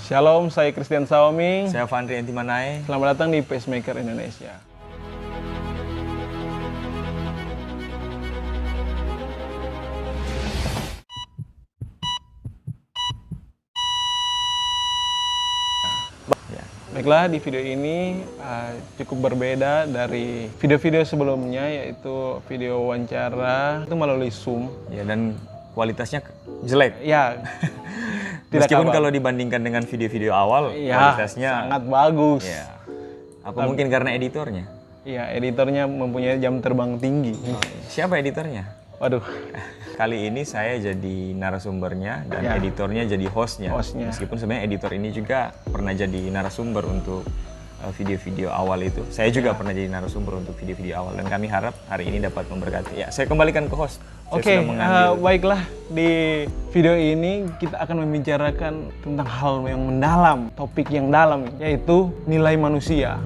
Shalom, saya Christian Saomi. Saya Fandri Entimanai. Selamat datang di Pacemaker Indonesia. Baiklah, di video ini cukup berbeda dari video-video sebelumnya, yaitu video wawancara itu melalui Zoom. Ya, dan kualitasnya jelek. Ya, meskipun kalau dibandingkan dengan video-video awal, ya, kualitasnya sangat bagus. Ya. Apa mungkin karena editornya? Iya, editornya mempunyai jam terbang tinggi. Siapa editornya? Waduh. Kali ini saya jadi narasumbernya dan editornya jadi hostnya. Meskipun sebenarnya editor ini juga pernah jadi narasumber untuk video-video awal itu. Saya juga pernah jadi narasumber untuk video-video awal dan kami harap hari ini dapat memberkati. Ya, saya kembalikan ke host. Oke, baiklah, di video ini kita akan membicarakan tentang hal yang mendalam, topik yang dalam, yaitu nilai manusia.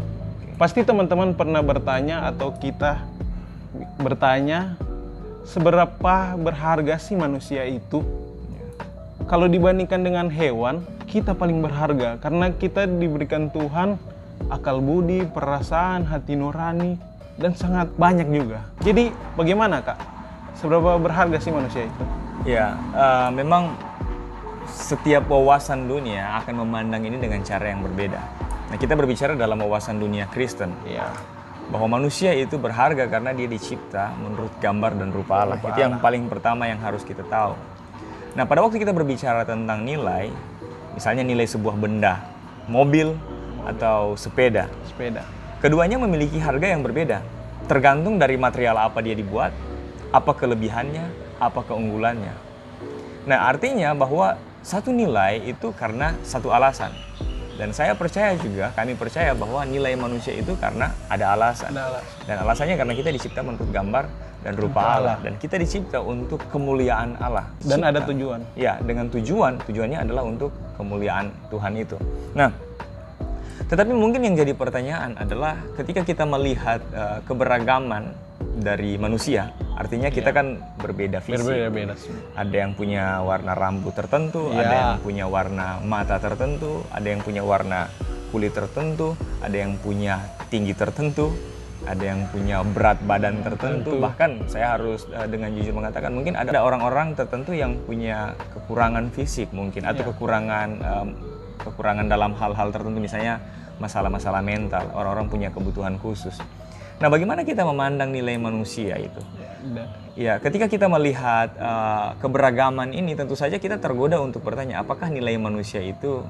Pasti teman-teman pernah bertanya atau kita bertanya, seberapa berharga sih manusia itu? Kalau dibandingkan dengan hewan, kita paling berharga karena kita diberikan Tuhan akal budi, perasaan, hati nurani, dan sangat banyak juga. Jadi bagaimana, Kak? Seberapa berharga sih manusia itu? Ya, memang setiap wawasan dunia akan memandang ini dengan cara yang berbeda. Nah, kita berbicara dalam wawasan dunia Kristen. Ya. Bahwa manusia itu berharga karena dia dicipta menurut gambar dan rupa Allah. Itu yang paling pertama yang harus kita tahu. Nah, pada waktu kita berbicara tentang nilai, misalnya nilai sebuah benda, mobil atau sepeda. Keduanya memiliki harga yang berbeda. Tergantung dari material apa dia dibuat, apa kelebihannya, apa keunggulannya. Nah, artinya bahwa satu nilai itu karena satu alasan. Dan saya percaya juga, kami percaya bahwa nilai manusia itu karena ada alasan. Dan alasannya karena kita dicipta menurut gambar dan rupa Allah. Dan kita dicipta untuk kemuliaan Allah. Dan ada tujuan. Ya, dengan tujuannya adalah untuk kemuliaan Tuhan itu. Nah, tetapi mungkin yang jadi pertanyaan adalah ketika kita melihat keberagaman dari manusia, artinya kita kan berbeda fisik. Berbeda. Ada yang punya warna rambut tertentu, ada yang punya warna mata tertentu, ada yang punya warna kulit tertentu, ada yang punya tinggi tertentu, ada yang punya berat badan tertentu. Bahkan saya harus dengan jujur mengatakan mungkin ada orang-orang tertentu yang punya kekurangan fisik mungkin atau kekurangan dalam hal-hal tertentu, misalnya masalah-masalah mental. Orang-orang punya kebutuhan khusus. Nah, bagaimana kita memandang nilai manusia itu? Ya, ketika kita melihat keberagaman ini, tentu saja kita tergoda untuk bertanya, apakah nilai manusia itu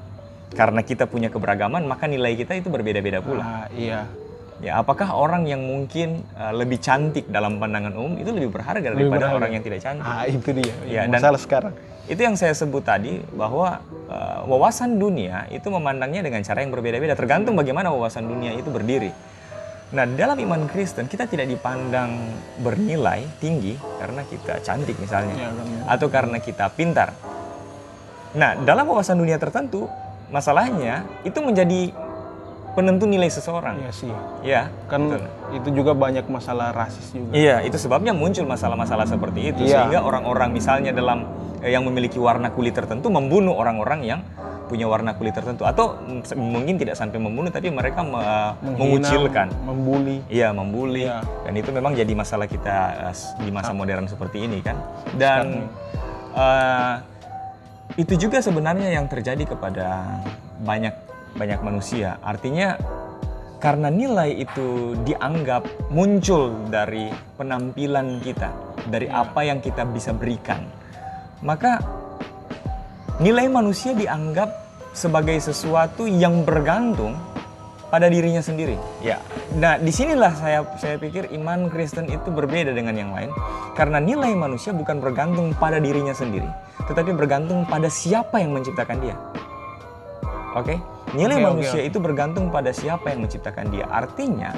karena kita punya keberagaman, maka nilai kita itu berbeda-beda pula? Iya. Ya, apakah orang yang mungkin lebih cantik dalam pandangan umum itu lebih berharga daripada orang yang tidak cantik? Itu dia. Ya, masalah sekarang. Itu yang saya sebut tadi, bahwa wawasan dunia itu memandangnya dengan cara yang berbeda-beda, tergantung bagaimana wawasan dunia itu berdiri. Nah, dalam iman Kristen kita tidak dipandang bernilai tinggi karena kita cantik misalnya, atau karena kita pintar. Nah, dalam wawasan dunia tertentu, masalahnya itu menjadi penentu nilai seseorang. Iya sih. Ya, kan betul. Itu juga banyak masalah rasis juga. Iya, itu sebabnya muncul masalah-masalah seperti itu. Sehingga orang-orang misalnya yang memiliki warna kulit tertentu membunuh orang-orang yang punya warna kulit tertentu, atau mungkin tidak sampai membunuh, tapi mereka mengucilkan, membuli. Iya, membuli. Dan itu memang jadi masalah kita di masa modern seperti ini kan. Dan itu juga sebenarnya yang terjadi kepada banyak manusia. Artinya karena nilai itu dianggap muncul dari penampilan kita, dari apa yang kita bisa berikan, maka nilai manusia dianggap sebagai sesuatu yang bergantung pada dirinya sendiri. Ya, nah disinilah saya pikir iman Kristen itu berbeda dengan yang lain, karena nilai manusia bukan bergantung pada dirinya sendiri, tetapi bergantung pada siapa yang menciptakan dia. Oke? Nilai manusia itu bergantung pada siapa yang menciptakan dia. Artinya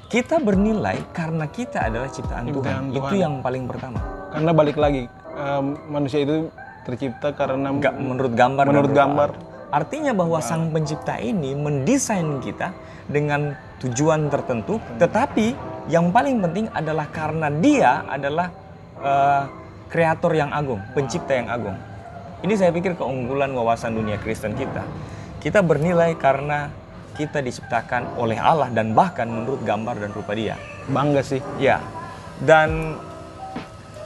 kita bernilai karena kita adalah ciptaan Tuhan. Itu yang paling pertama. Karena balik lagi, manusia itu tercipta karena menurut gambar. Artinya bahwa Sang Pencipta ini mendesain kita dengan tujuan tertentu, tetapi yang paling penting adalah karena Dia adalah kreator yang agung, pencipta yang agung. Ini saya pikir keunggulan wawasan dunia Kristen kita. Kita bernilai karena kita diciptakan oleh Allah dan bahkan menurut gambar dan rupa Dia. Bangga sih. Ya, dan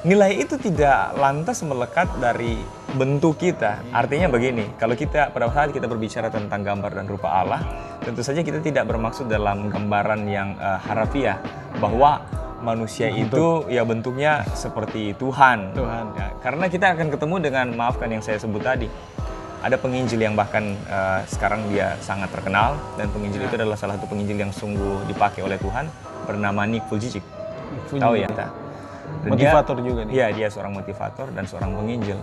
nilai itu tidak lantas melekat dari bentuk kita. Artinya begini, kalau kita pada saat kita berbicara tentang gambar dan rupa Allah, tentu saja kita tidak bermaksud dalam gambaran yang harafiah bahwa manusia itu ya bentuknya seperti Tuhan. Ya, karena kita akan ketemu dengan, maafkan yang saya sebut tadi, ada penginjil yang bahkan sekarang dia sangat terkenal, dan penginjil itu adalah salah satu penginjil yang sungguh dipakai oleh Tuhan, bernama Nick Vujicic. Tahu ya? Dan Motivator juga nih. Iya, dia seorang motivator dan seorang penginjil.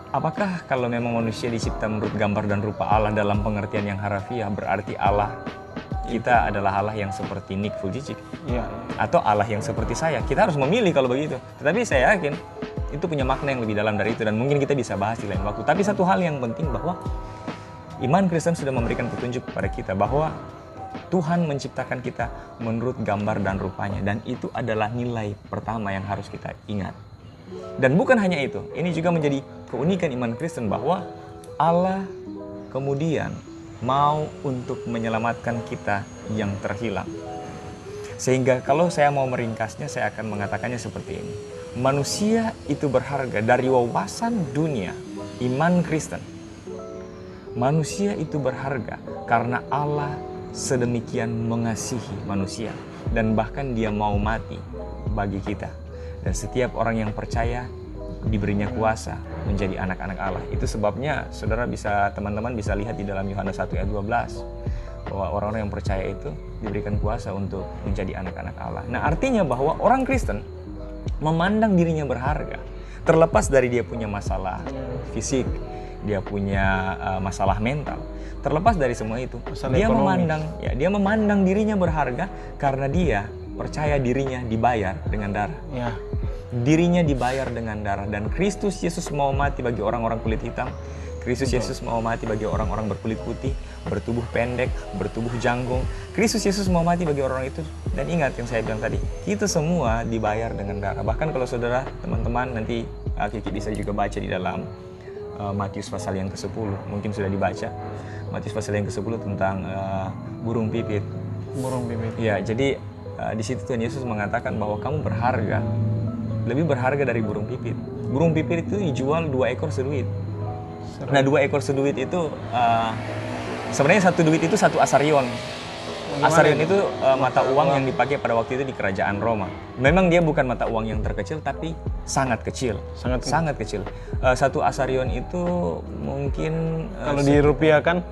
Apakah kalau memang manusia dicipta menurut gambar dan rupa Allah dalam pengertian yang harafiah, berarti Allah kita adalah Allah yang seperti Nick Vujicic? Iya. Atau Allah yang seperti saya? Kita harus memilih kalau begitu. Tetapi saya yakin itu punya makna yang lebih dalam dari itu, dan mungkin kita bisa bahas di lain waktu. Tapi satu hal yang penting, bahwa iman Kristen sudah memberikan petunjuk kepada kita bahwa Tuhan menciptakan kita menurut gambar dan rupanya, dan itu adalah nilai pertama yang harus kita ingat. Dan bukan hanya itu, ini juga menjadi keunikan iman Kristen bahwa Allah kemudian mau untuk menyelamatkan kita yang terhilang. Sehingga kalau saya mau meringkasnya, saya akan mengatakannya seperti ini. Manusia itu berharga dari wawasan dunia iman Kristen. Manusia itu berharga karena Allah sedemikian mengasihi manusia, dan bahkan Dia mau mati bagi kita. Dan setiap orang yang percaya diberinya kuasa menjadi anak-anak Allah. Itu sebabnya saudara bisa, teman-teman bisa lihat di dalam Yohanes 1 ayat 12 bahwa orang-orang yang percaya itu diberikan kuasa untuk menjadi anak-anak Allah. Nah, artinya bahwa orang Kristen memandang dirinya berharga, terlepas dari dia punya masalah fisik, dia punya masalah mental, terlepas dari semua itu, dia memandang dirinya berharga karena dia percaya dirinya dibayar dengan darah. Ya. Dirinya dibayar dengan darah, dan Kristus Yesus mau mati bagi orang-orang kulit hitam. Kristus Yesus mau mati bagi orang-orang berkulit putih, bertubuh pendek, bertubuh janggung. Kristus Yesus mau mati bagi orang itu. Dan ingat yang saya bilang tadi, kita semua dibayar dengan darah. Bahkan kalau saudara, teman-teman, nanti Kiki bisa juga baca di dalam Matius pasal yang ke-10. Mungkin sudah dibaca. Matius pasal yang ke-10 tentang burung pipit. Burung pipit. Ya, jadi di situ Tuhan Yesus mengatakan bahwa kamu berharga, lebih berharga dari burung pipit. Burung pipit itu dijual 2 ekor seduit. Nah, 2 ekor seduit itu sebenarnya 1 duit itu 1 asarion. Asarion itu mata uang yang dipakai pada waktu itu di kerajaan Roma. Memang dia bukan mata uang yang terkecil, tapi sangat kecil. Sangat kecil. 1 asarion itu mungkin kalau dirupiahkan,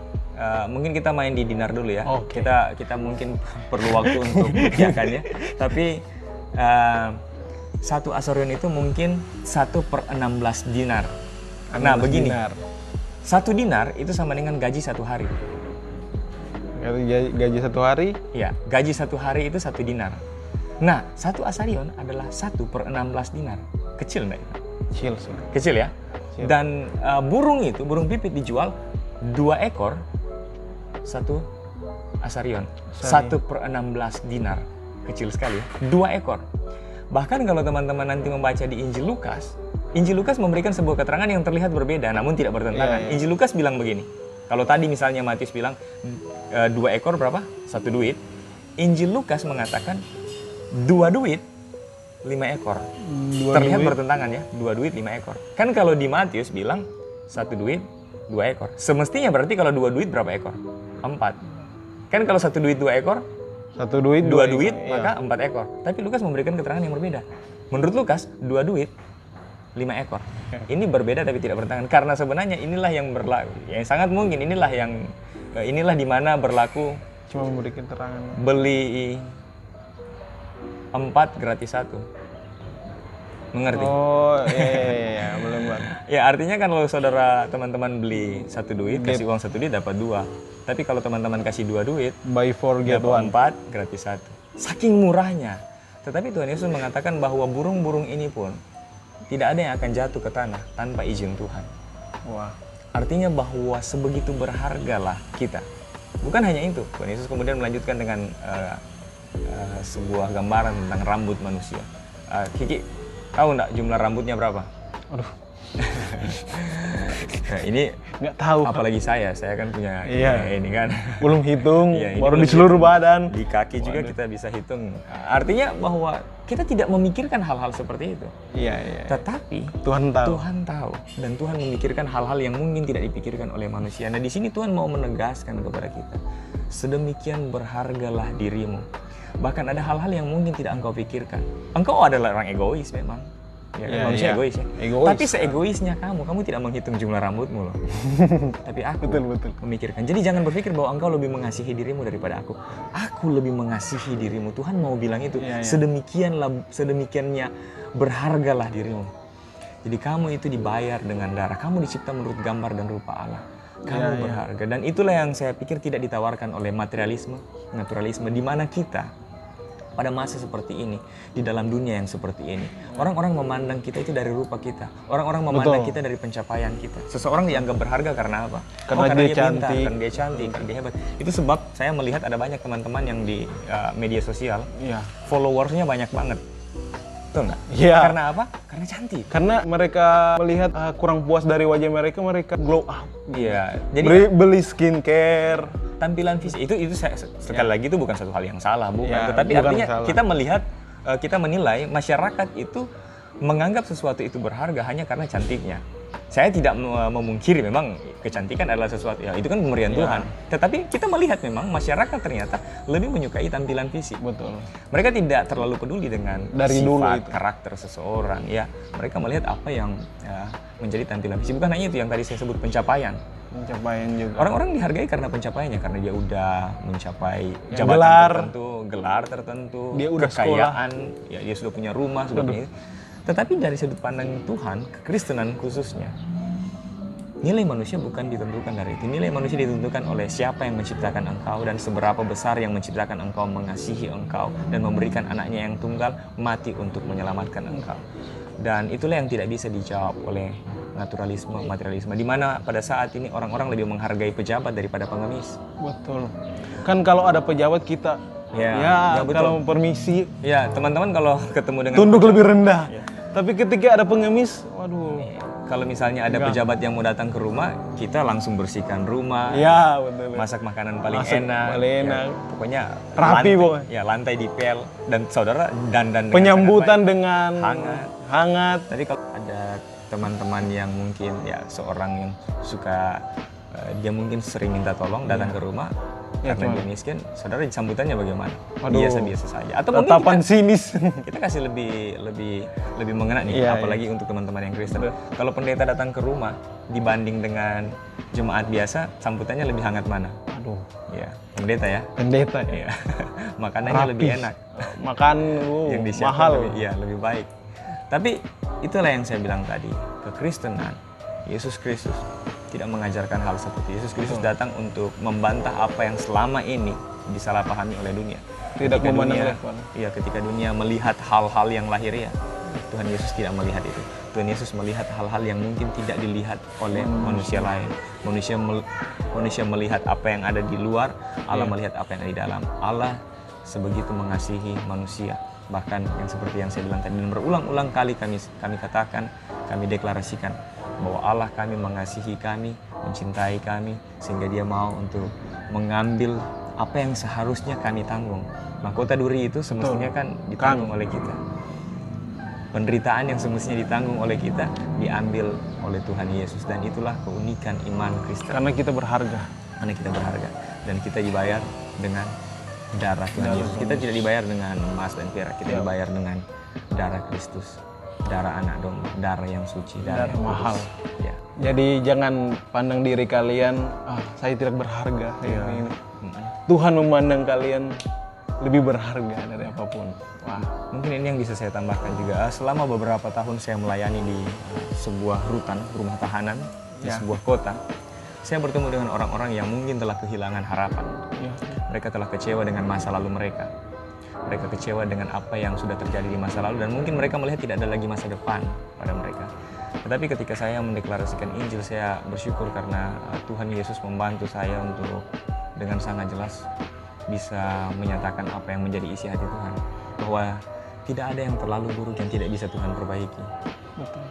mungkin kita main di dinar dulu ya. Okay. Kita mungkin perlu waktu untuk merupiahkannya. Tapi 1 asarion itu mungkin 1/16 dinar. Nah, begini. 1 dinar itu sama dengan gaji 1 hari. Gaji 1 hari? Ya, gaji 1 hari itu 1 dinar. Nah, 1 asarion adalah 1/16 dinar. Kecil nggak? Kecil sih. Kecil ya? Kecil. Dan burung pipit dijual 2 ekor 1 asarion. 1/16 dinar. Kecil sekali ya? 2 ekor. Bahkan kalau teman-teman nanti membaca di Injil Lukas memberikan sebuah keterangan yang terlihat berbeda, namun tidak bertentangan. Injil Lukas bilang begini, kalau tadi misalnya Matius bilang 2 ekor berapa? 1 duit. Injil Lukas mengatakan 2 duit 5 ekor. Terlihat bertentangan ya, 2 duit 5 ekor. Kan kalau di Matius bilang 1 duit 2 ekor. Semestinya berarti kalau 2 duit berapa ekor? 4. Kan kalau 1 duit 2 ekor, 1 duit 2 duit maka 4 ekor. Tapi Lukas memberikan keterangan yang berbeda. Menurut Lukas, 2 duit 5 ekor. Ini berbeda tapi tidak bertentangan, karena sebenarnya inilah yang berlaku. Yang sangat mungkin inilah di mana berlaku cuma memberikan keterangan. Beli 4 gratis 1. Mengerti? Oh, iya, belum banget. Ya, artinya kan kalau saudara teman-teman beli 1 duit, kasih uang 1 duit dapat 2. Tapi kalau teman-teman kasih 2 duit, buy 4 get 1. 4 gratis 1. Saking murahnya. Tetapi Tuhan Yesus mengatakan bahwa burung-burung ini pun tidak ada yang akan jatuh ke tanah tanpa izin Tuhan. Wah. Artinya bahwa sebegitu berhargalah kita. Bukan hanya itu, Tuhan Yesus kemudian melanjutkan dengan sebuah gambaran tentang rambut manusia. Kiki, tahu nggak jumlah rambutnya berapa? Aduh. Nah, ini Nggak tahu. apalagi saya kan punya Iya. ini kan. Belum hitung, Iya, ini baru belum di seluruh hitung. badan. Di kaki juga kita bisa hitung. Artinya bahwa kita tidak memikirkan hal-hal seperti itu. Iya. Tetapi Tuhan tahu. Tuhan tahu dan Tuhan memikirkan hal-hal yang mungkin tidak dipikirkan oleh manusia. Nah, di sini Tuhan mau menegaskan kepada kita, sedemikian berhargalah dirimu. Bahkan ada hal-hal yang mungkin tidak engkau pikirkan. Engkau adalah orang egois memang. Ya, kan? Iya, Manusia iya. egois ya. Egois. Tapi seegoisnya kamu tidak menghitung jumlah rambutmu loh. Tapi aku Betul. memikirkan. Jadi jangan berpikir bahwa engkau lebih mengasihi dirimu daripada aku. Aku lebih mengasihi dirimu. Tuhan mau bilang itu. Iya. Sedemikiannya berhargalah dirimu. Jadi kamu itu dibayar dengan darah. Kamu dicipta menurut gambar dan rupa Allah. Kamu berharga. Dan itulah yang saya pikir tidak ditawarkan oleh materialisme, naturalisme, di mana kita pada masa seperti ini, di dalam dunia yang seperti ini, orang-orang memandang kita itu dari rupa kita. Orang-orang memandang kita dari pencapaian kita. Seseorang dianggap berharga karena apa? Karena dia pintar, cantik. karena dia cantik, karena dia hebat. Itu sebab saya melihat ada banyak teman-teman yang di media sosial, Iya. followersnya banyak banget. Betul nggak? Iya. Karena apa? Karena cantik. Karena mereka melihat kurang puas dari wajah mereka, mereka glow up. Iya. Jadi Beli skincare. tampilan fisik itu sekali lagi itu bukan satu hal yang salah, bukan. Ya, Tetapi bukan artinya salah. kita melihat, kita menilai masyarakat itu menganggap sesuatu itu berharga hanya karena cantiknya. Saya tidak memungkiri memang kecantikan adalah sesuatu, ya itu kan pemberian Tuhan. Tetapi kita melihat memang masyarakat ternyata lebih menyukai tampilan fisik. Betul. Mereka tidak terlalu peduli dengan Dari dulu sifat, itu. karakter seseorang. Ya, mereka melihat apa yang menjadi tampilan fisik. Bukan hanya itu yang tadi saya sebut pencapaian. Pencapaian juga. Orang-orang dihargai karena pencapaiannya, karena dia udah mencapai Ya, jabatan gelar. tertentu, gelar tertentu, Dia udah kekayaan, ya dia sudah punya rumah, sudah punya. Tetapi dari sudut pandang Tuhan, kekristenan khususnya, nilai manusia bukan ditentukan dari itu. Nilai manusia ditentukan oleh siapa yang menciptakan engkau dan seberapa besar yang menciptakan engkau, mengasihi engkau dan memberikan anaknya yang tunggal mati untuk menyelamatkan engkau. Dan itulah yang tidak bisa dijawab oleh naturalisme, materialisme, di mana pada saat ini orang-orang lebih menghargai pejabat daripada pengemis. Betul. Kan kalau ada pejabat kita, Ya, betul. kalau permisi, Ya, teman-teman kalau ketemu dengan tunduk lebih rendah. Tapi ketika ada pengemis, waduh. kalau misalnya ada pejabat yang mau datang ke rumah, kita langsung bersihkan rumah, Ya, betul. masak makanan paling Masak enak, paling ya, enak. pokoknya Rapi lantai, pokoknya. ya lantai dipel dan saudara dandan dengan Penyambutan sangat baik. dengan hangat. Tapi kalau ada teman-teman yang mungkin ya seorang yang suka dia mungkin sering minta tolong datang ke rumah Ya, karena cuman. dia miskin, saudara sambutannya bagaimana? Aduh. Biasa-biasa saja. Atau mungkin Tatapan sinis. kita kasih lebih mengena nih, Iya, apalagi untuk teman-teman yang Kristen. Kalau pendeta datang ke rumah dibanding dengan jemaat biasa, sambutannya lebih hangat mana? Aduh, Ya, pendeta ya. pendeta ya. Iya. Makanannya Rapi. lebih enak. Makan Yang disiapkan mahal. lebih baik. Tapi itulah yang saya bilang tadi, kekristenan, Yesus Kristus tidak mengajarkan hal seperti itu. Yesus Kristus datang untuk membantah apa yang selama ini disalahpahami oleh dunia. Tidak Ketika memandang dunia- level. Iya, ketika dunia melihat hal-hal yang lahiriah, Tuhan Yesus tidak melihat itu. Tuhan Yesus melihat hal-hal yang mungkin tidak dilihat oleh manusia lain. Manusia melihat apa yang ada di luar, Allah melihat apa yang ada di dalam. Allah sebegitu mengasihi manusia. Bahkan yang seperti yang saya bilang tadi, dan berulang-ulang kali kami katakan, kami deklarasikan bahwa Allah kami mengasihi kami, mencintai kami, sehingga dia mau untuk mengambil apa yang seharusnya kami tanggung. Mahkota duri itu semestinya kan ditanggung oleh kita. Penderitaan yang semestinya ditanggung oleh kita diambil oleh Tuhan Yesus, dan itulah keunikan iman Kristen. Karena kita berharga. Karena kita berharga dan kita dibayar dengan darah Tuhan Yesus. Kita tidak dibayar dengan emas dan perak, kita dibayar dengan darah Kristus, darah anak domba, darah yang suci, darah yang mahal. kudus. Ya. Jadi jangan pandang diri kalian, saya tidak berharga. Iya. Ini. Tuhan memandang kalian lebih berharga dari apapun. Wah, Mungkin ini yang bisa saya tambahkan juga. Selama beberapa tahun saya melayani di sebuah rutan, rumah tahanan, di sebuah kota, saya bertemu dengan orang-orang yang mungkin telah kehilangan harapan. ya. Mereka telah kecewa dengan masa lalu mereka. Mereka kecewa dengan apa yang sudah terjadi di masa lalu, dan mungkin mereka melihat tidak ada lagi masa depan pada mereka. Tetapi ketika saya mendeklarasikan Injil, saya bersyukur karena Tuhan Yesus membantu saya untuk dengan sangat jelas bisa menyatakan apa yang menjadi isi hati Tuhan. Bahwa tidak ada yang terlalu buruk yang tidak bisa Tuhan perbaiki. Betul.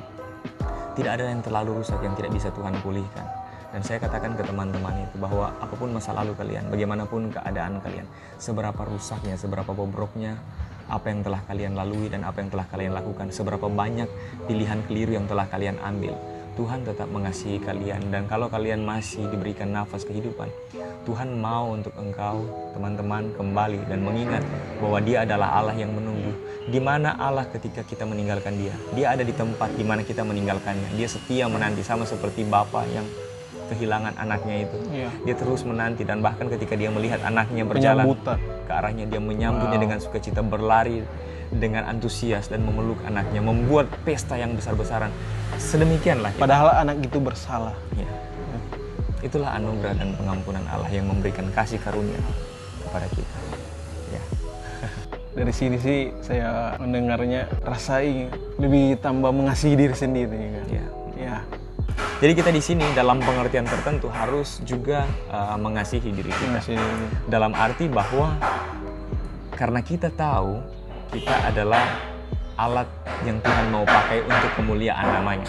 tidak ada yang terlalu rusak yang tidak bisa Tuhan pulihkan. Dan saya katakan ke teman-teman itu bahwa apapun masa lalu kalian, bagaimanapun keadaan kalian, seberapa rusaknya, seberapa bobroknya apa yang telah kalian lalui dan apa yang telah kalian lakukan, seberapa banyak pilihan keliru yang telah kalian ambil, Tuhan tetap mengasihi kalian. Dan kalau kalian masih diberikan nafas kehidupan, Tuhan mau untuk engkau, teman-teman, kembali dan mengingat bahwa Dia adalah Allah yang menunggu. Di mana Allah ketika kita meninggalkan Dia? Dia ada di tempat di mana kita meninggalkannya. Dia setia menanti, sama seperti Bapa yang kehilangan anaknya itu. Iya. Dia terus menanti, dan bahkan ketika dia melihat anaknya berjalan Penyambutan. ke arahnya, dia menyambutnya dengan sukacita, berlari dengan antusias dan memeluk anaknya, membuat pesta yang besar-besaran. Sedemikianlah kita. Padahal anak itu bersalah. Ya. Itulah anugerah dan pengampunan Allah yang memberikan kasih karunia kepada kita. Ya. Dari sini sih saya mendengarnya rasa ingin lebih tambah mengasihi diri sendiri kan. Ya. Ya. Jadi kita di sini dalam pengertian tertentu harus juga mengasihi diri kita. Mengasihi diri. Dalam arti bahwa karena kita tahu kita adalah alat yang Tuhan mau pakai untuk kemuliaan namanya.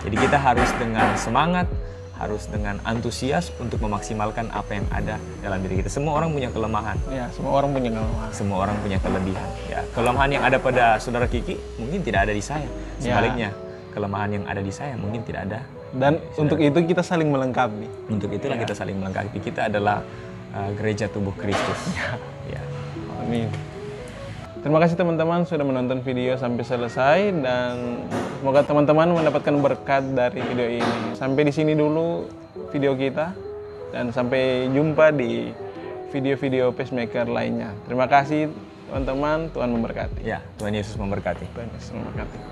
Jadi kita harus dengan semangat, harus dengan antusias untuk memaksimalkan apa yang ada dalam diri kita. Semua orang punya kelemahan. Ya, semua orang punya kelemahan. Semua orang punya kelebihan. Ya, kelemahan yang ada pada saudara Kiki mungkin tidak ada di saya. Sebaliknya, kelemahan yang ada di saya mungkin tidak ada. Dan untuk itu kita saling melengkapi. Untuk itulah kita saling melengkapi. Kita adalah gereja tubuh Kristus. Ya. Amin. Terima kasih teman-teman sudah menonton video sampai selesai, dan semoga teman-teman mendapatkan berkat dari video ini. Sampai di sini dulu video kita, dan sampai jumpa di video-video Pacemaker lainnya. Terima kasih teman-teman, Tuhan memberkati. Ya, Tuhan Yesus memberkati. Tuhan Yesus memberkati.